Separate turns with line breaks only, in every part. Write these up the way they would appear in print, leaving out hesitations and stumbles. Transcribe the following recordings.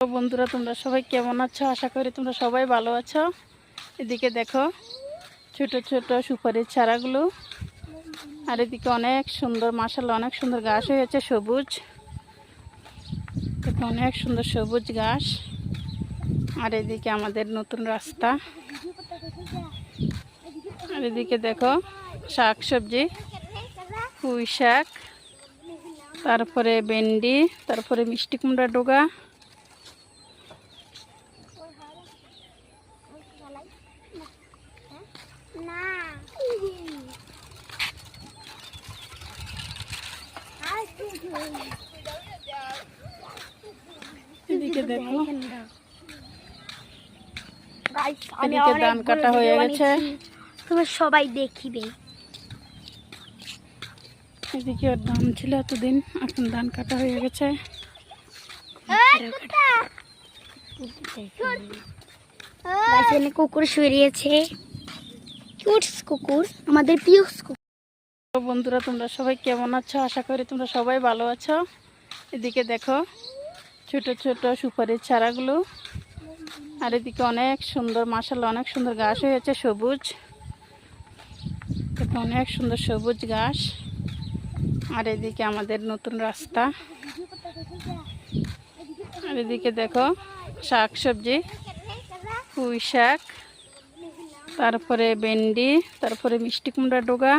তো বন্ধুরা, তোমরা সবাই কেমন আছো? আশা করি তোমরা সবাই ভালো আছো। এদিকে দেখো ছোট ছোট সুপারির চারাগুলো, আর এদিকে অনেক সুন্দর, মাশাআল্লাহ অনেক সুন্দর ঘাস হয়েছে, সবুজ। দেখো অনেক সুন্দর সবুজ ঘাস। আর এদিকে আমাদের নতুন রাস্তা। আর এদিকে দেখো শাক সবজি, পুঁই শাক, তারপরে ভেন্ডি, তারপরে মিষ্টি কুমড়া ডোগা। এদিকে দেখো এদিকে ধান কাটা হয়ে গেছে,
তোমরা সবাই দেখিবে।
এদিকে ওর ধান ছিল এতদিন, এখন ধান কাটা হয়ে গেছে।
কুকুর শুয়েছে, কুকুর আমাদের প্রিয় কুকুর।
তো বন্ধুরা, তোমরা সবাই কেমন আছো? আশা করি তোমরা সবাই ভালো আছো। এদিকে দেখো ছোট ছোট সুপারির চারাগুলো, আর এদিকে অনেক সুন্দর, মাশাআল্লাহ অনেক সুন্দর ঘাস হয়েছে, সবুজ। দেখো অনেক সুন্দর সবুজ ঘাস। আর এদিকে আমাদের নতুন রাস্তা। আর এদিকে দেখো শাক সবজি, পুঁই শাক, তারপরে ভেন্ডি, তারপরে মিষ্টি কুমড়া ডোগা।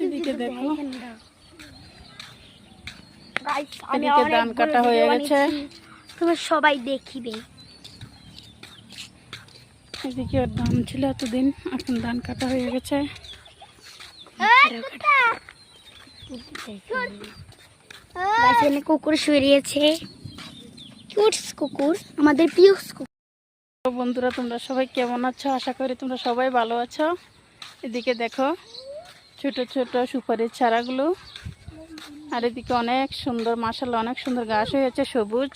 এদিকে দেখো এদিকে ধান কাটা হয়ে গেছে,
তোমরা সবাই দেখিবে।
এদিকে ওর ধান ছিল এতদিন, এখন ধান কাটা হয়ে গেছে।
কুকুর শুয়েছে, কুকুর আমাদের প্রিয় কুকুর।
তো বন্ধুরা, তোমরা সবাই কেমন আছো? আশা করি তোমরা সবাই ভালো আছো। এদিকে দেখো ছোট ছোট সুপারির চারাগুলো, আর এদিকে অনেক সুন্দর, মাশাআল্লাহ অনেক সুন্দর ঘাস হয়েছে, সবুজ।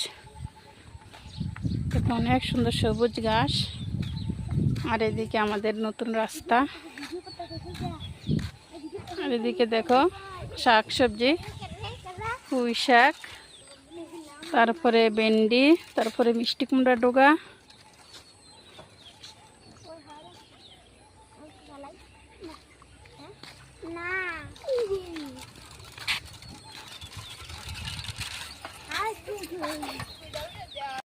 দেখো অনেক সুন্দর সবুজ ঘাস। আর এদিকে আমাদের নতুন রাস্তা। আর এদিকে দেখো শাক সবজি, পুঁই শাক, তারপরে ভেন্ডি, তারপরে মিষ্টি কুমড়া ডোগা।